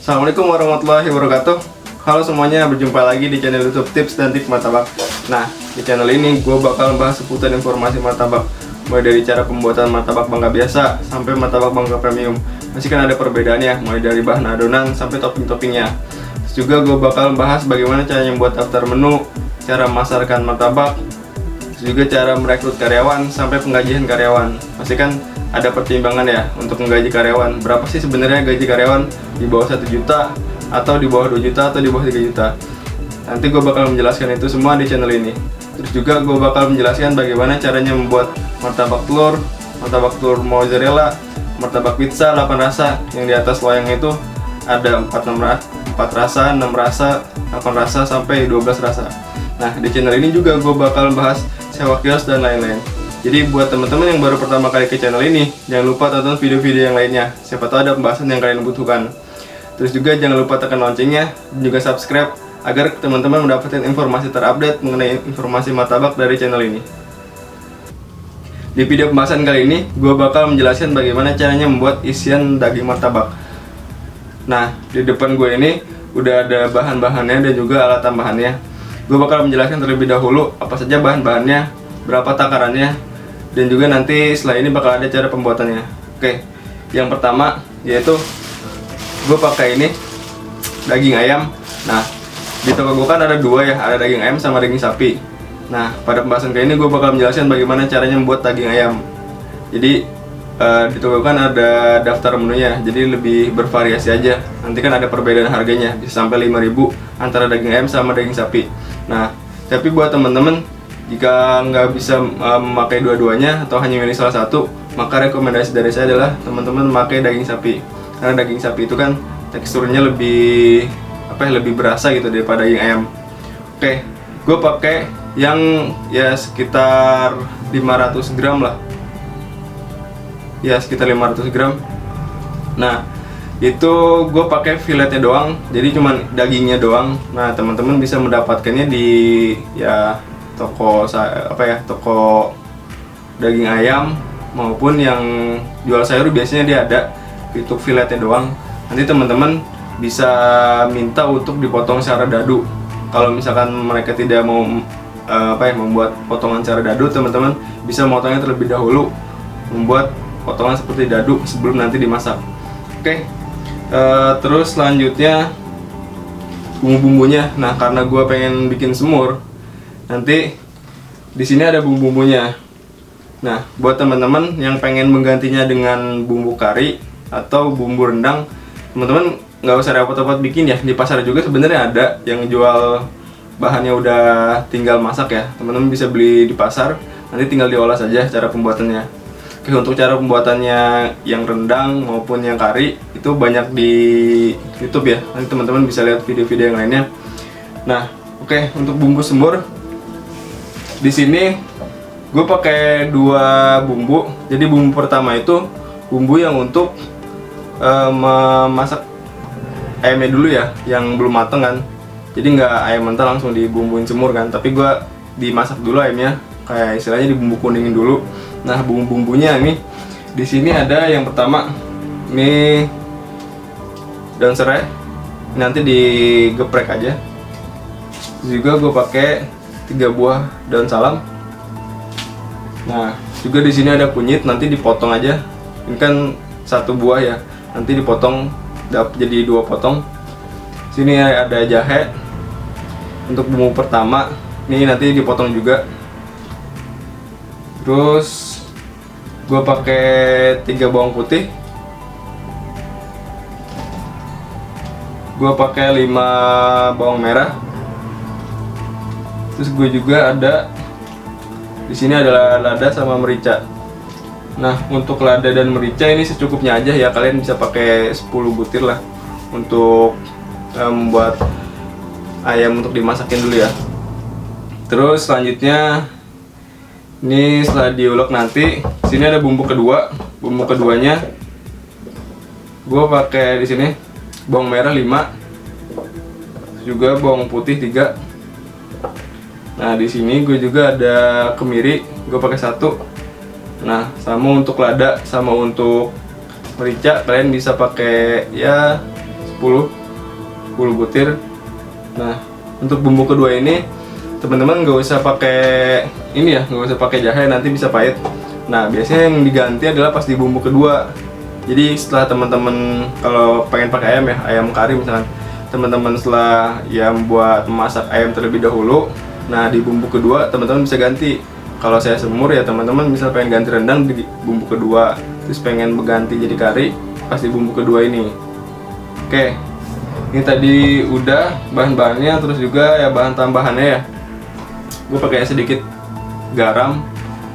Assalamualaikum warahmatullahi wabarakatuh. Halo semuanya, berjumpa lagi di channel YouTube Tips dan Trik Martabak. Nah, di channel ini gue bakal bahas seputar informasi martabak, mulai dari cara pembuatan martabak bangka biasa sampai martabak bangka premium. Masih kan ada perbedaannya, mulai dari bahan adonan sampai topping-toppingnya. Terus juga gue bakal bahas bagaimana caranya membuat daftar menu, cara memasarkan martabak, terus juga cara merekrut karyawan sampai penggajian karyawan. Pasti kan ada pertimbangan ya untuk menggaji karyawan. Berapa sih sebenarnya gaji karyawan? Di bawah 1 juta atau di bawah 2 juta atau di bawah 3 juta? Nanti gue bakal menjelaskan itu semua di channel ini. Terus juga gue bakal menjelaskan bagaimana caranya membuat martabak telur mozzarella, martabak pizza 8 rasa, yang di atas loyang itu ada 4 rasa, 6 rasa, 8 rasa sampai 12 rasa. Nah, di channel ini juga gue bakal bahas sewa kios dan lain-lain. Jadi buat teman-teman yang baru pertama kali ke channel ini, jangan lupa tonton video-video yang lainnya. Siapa tahu ada pembahasan yang kalian butuhkan. Terus juga jangan lupa tekan loncengnya dan juga subscribe agar teman-teman mendapatkan informasi terupdate mengenai informasi martabak dari channel ini. Di video pembahasan kali ini, gue bakal menjelaskan bagaimana caranya membuat isian daging martabak. Nah, di depan gue ini udah ada bahan-bahannya dan juga alat tambahannya. Gue bakal menjelaskan terlebih dahulu apa saja bahan-bahannya, berapa takarannya, dan juga nanti setelah ini bakal ada cara pembuatannya. Oke, yang pertama yaitu gue pakai ini daging ayam. Nah, di toko gue kan ada dua ya, ada daging ayam sama daging sapi. Nah, pada pembahasan kali ini gue bakal menjelaskan bagaimana caranya membuat daging ayam. Jadi di toko kan ada daftar menunya, jadi lebih bervariasi aja. Nanti kan ada perbedaan harganya, bisa sampai 5.000 antara daging ayam sama daging sapi. Nah, tapi buat teman-teman, jika nggak bisa memakai dua-duanya atau hanya milih salah satu, maka rekomendasi dari saya adalah teman-teman memakai daging sapi. Karena daging sapi itu kan teksturnya lebih lebih berasa gitu daripada daging ayam. Oke, gue pakai yang ya sekitar 500 gram lah. Ya sekitar 500 gram. Nah, itu gue pakai filetnya doang, jadi cuman dagingnya doang. Nah, teman-teman bisa mendapatkannya di ya toko toko daging ayam maupun yang jual sayur, biasanya dia ada untuk filetnya doang. Nanti teman-teman bisa minta untuk dipotong secara dadu. Kalau misalkan mereka tidak mau membuat potongan secara dadu, teman-teman bisa memotongnya terlebih dahulu, membuat potongan seperti dadu sebelum nanti dimasak. Oke, terus selanjutnya bumbu-bumbunya. Nah, karena gue pengen bikin semur, nanti di sini ada bumbu-bumbunya. Nah, buat teman-teman yang pengen menggantinya dengan bumbu kari atau bumbu rendang, teman-teman nggak usah repot-repot bikin ya. Di pasar juga sebenarnya ada yang jual bahannya udah tinggal masak ya. Teman-teman bisa beli di pasar, nanti tinggal diolah saja cara pembuatannya. Oke, untuk cara pembuatannya yang rendang maupun yang kari itu banyak di YouTube ya. Nanti teman-teman bisa lihat video-video yang lainnya. Nah, oke, untuk bumbu semur di sini gue pakai 2 bumbu. Jadi bumbu pertama itu bumbu yang untuk memasak ayamnya dulu ya, yang belum mateng kan. Jadi nggak ayam mentah langsung dibumbuin semur kan, tapi gue dimasak dulu ayamnya, kayak istilahnya dibumbu kuningin dulu. Nah, bumbu-bumbunya ini di sini ada yang pertama ini daun serai, nanti digeprek aja. Terus juga gue pakai 3 buah daun salam. Nah, juga di sini ada kunyit, nanti dipotong aja. Ini kan 1 buah ya, nanti dipotong jadi 2 potong. Sini ada jahe untuk bumbu pertama, ini nanti dipotong juga. Terus gue pakai 3 bawang putih. Gue pakai 5 bawang merah. Terus gue juga ada di sini adalah lada sama merica. Nah, untuk lada dan merica ini secukupnya aja ya, kalian bisa pakai 10 butir lah untuk membuat ayam untuk dimasakin dulu ya. Terus selanjutnya ini setelah diulek nanti, sini ada bumbu kedua. Bumbu keduanya gue pakai di sini bawang merah 5, juga bawang putih 3. Nah, di sini gue juga ada kemiri, gue pakai 1. Nah, sama untuk lada sama untuk merica kalian bisa pakai ya 10 butir. Nah, untuk bumbu kedua ini teman-teman nggak usah pakai ini ya, nggak usah pakai jahe, nanti bisa pahit. Nah, biasanya yang diganti adalah pas di bumbu kedua. Jadi setelah teman-teman kalau pengen pakai ayam ya, ayam kari misalkan, teman-teman setelah ya buat memasak ayam terlebih dahulu, nah di bumbu kedua teman-teman bisa ganti. Kalau saya semur ya teman-teman bisa pengen ganti rendang di bumbu kedua, terus pengen berganti jadi kari pas di bumbu kedua ini. Oke, ini tadi udah bahan-bahannya, terus juga ya bahan tambahannya ya. Gue pakai sedikit garam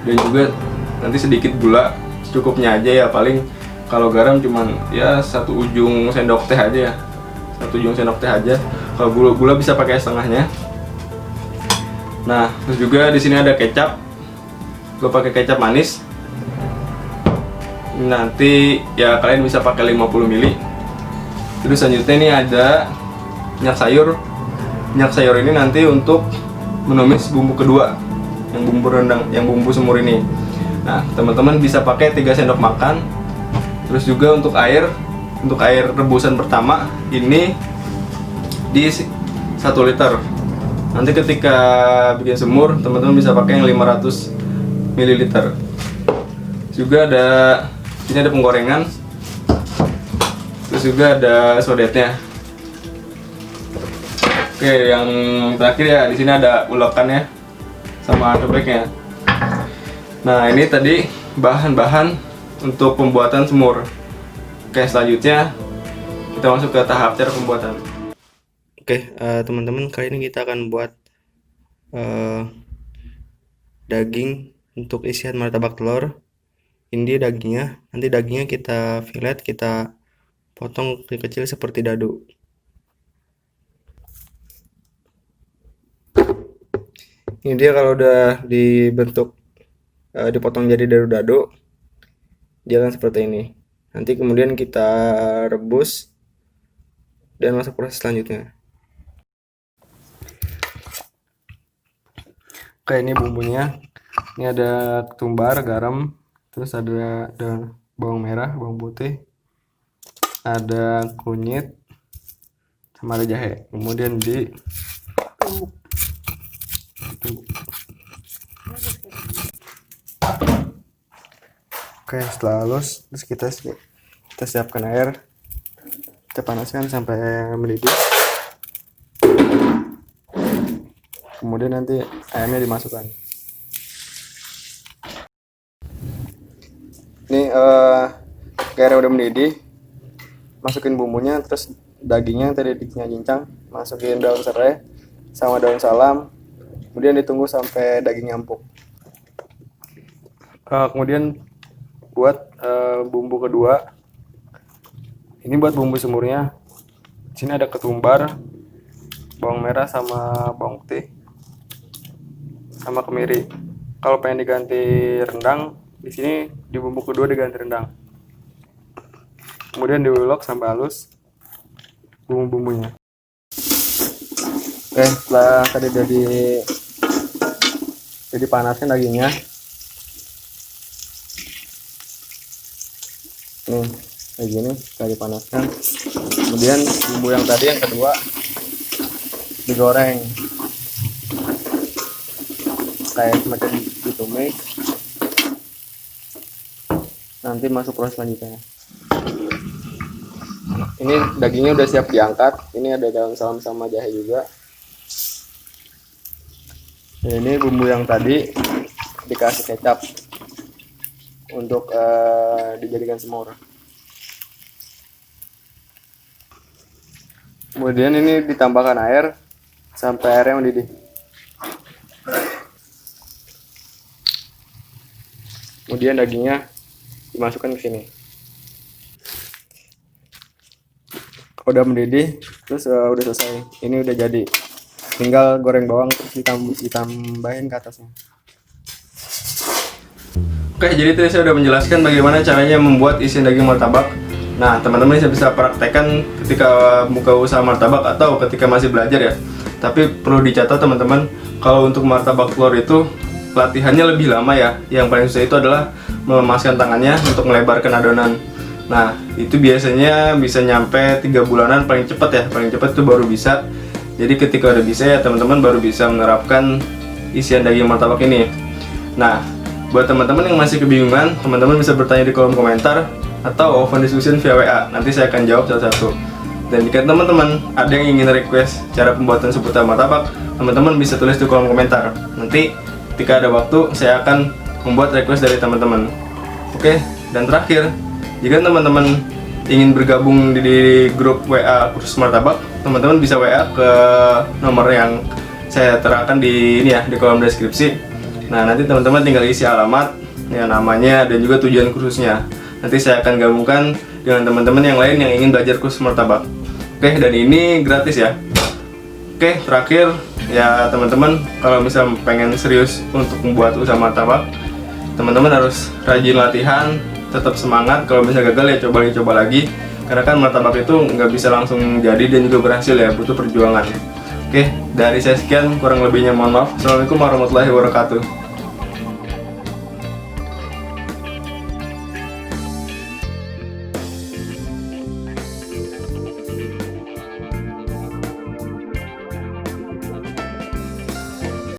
dan juga nanti sedikit gula, cukupnya aja ya. Paling kalau garam cuman ya 1 ujung sendok teh aja ya, 1 ujung sendok teh aja. Kalau gula bisa pakai setengahnya. Nah, terus juga di sini ada kecap. Gue pakai kecap manis. Nanti ya kalian bisa pakai 50 ml. Terus selanjutnya ini ada minyak sayur. Minyak sayur ini nanti untuk menumis bumbu kedua, yang bumbu rendang, yang bumbu semur ini. Nah, teman-teman bisa pakai 3 sendok makan. Terus juga untuk air rebusan pertama ini di 1 liter. Nanti ketika bikin semur, teman-teman bisa pakai yang 500 ml. Juga ini ada penggorengan. Terus juga ada sodetnya. Oke, yang terakhir ya di sini ada ulekannya sama cobeknya. Nah, ini tadi bahan-bahan untuk pembuatan semur. Oke, selanjutnya kita masuk ke tahap cara pembuatan. Oke, teman-teman, kali ini kita akan buat daging untuk isian martabak telur. Ini dagingnya. Nanti dagingnya kita fillet, kita potong kecil-kecil seperti dadu. Ini dia kalau udah dibentuk, dipotong jadi dadu-dadu, dia akan seperti ini. Nanti kemudian kita rebus dan masuk proses selanjutnya. Oke, ini bumbunya. Ini ada ketumbar, garam, terus ada bawang merah, bawang putih, ada kunyit, sama ada jahe. Kemudian Oke, setelah halus, terus kita siapkan air, kita panaskan sampai mendidih. Kemudian nanti ayamnya dimasukkan. Ini airnya udah mendidih, masukin bumbunya, terus dagingnya yang tadi dicincang, masukin daun serai sama daun salam. Kemudian ditunggu sampai dagingnya empuk. Kemudian buat bumbu kedua, ini buat bumbu semurnya. Di sini ada ketumbar, bawang merah sama bawang putih, sama kemiri. Kalau pengen diganti rendang, di sini di bumbu kedua diganti rendang. Kemudian diulek sampai halus bumbu-bumbunya. Oke, setelah tadi jadi panaskan dagingnya. Nih, kayak gini, kita dipanaskan. Kemudian bumbu yang tadi yang kedua digoreng kayak semacam ditumis. Nanti masuk proses selanjutnya. Ini dagingnya udah siap diangkat. Ini ada daun salam sama jahe juga. Ini bumbu yang tadi dikasih kecap untuk dijadikan semur. Kemudian ini ditambahkan air sampai airnya mendidih. Kemudian dagingnya dimasukkan ke sini. Udah mendidih, terus udah selesai. Ini udah jadi. Tinggal goreng bawang terus ditambahin ke atasnya. Oke, jadi tadi saya udah menjelaskan bagaimana caranya membuat isian daging martabak. Nah, teman-teman bisa praktekkan ketika buka usaha martabak atau ketika masih belajar ya. Tapi perlu dicatat teman-teman, kalau untuk martabak telur itu latihannya lebih lama ya. Yang paling susah itu adalah melemaskan tangannya untuk melebarkan adonan. Nah, itu biasanya bisa nyampe 3 bulanan paling cepat ya. Paling cepat itu baru bisa. Jadi ketika udah bisa ya teman-teman baru bisa menerapkan isian daging martabak ini. Nah, buat teman-teman yang masih kebingungan, teman-teman bisa bertanya di kolom komentar atau open discussion via WA. Nanti saya akan jawab satu-satu. Dan jika teman-teman ada yang ingin request cara pembuatan seputar martabak, teman-teman bisa tulis di kolom komentar. Nanti ketika ada waktu, saya akan membuat request dari teman-teman. Oke, dan terakhir, jika teman-teman ingin bergabung di grup WA kursus martabak, teman-teman bisa WA ke nomor yang saya terangkan di ini ya, di kolom deskripsi. Nah, nanti teman-teman tinggal isi alamat, ya, namanya, dan juga tujuan kursusnya. Nanti saya akan gabungkan dengan teman-teman yang lain yang ingin belajar kursus martabak. Oke, dan ini gratis ya. Oke, terakhir ya teman-teman, kalau misal pengen serius untuk membuat usaha martabak, teman-teman harus rajin latihan, tetap semangat. Kalau bisa gagal ya coba lagi, karena kan martabak itu nggak bisa langsung jadi dan juga berhasil ya, butuh perjuangan. Oke, dari saya sekian, kurang lebihnya mohon maaf. Assalamualaikum warahmatullahi wabarakatuh.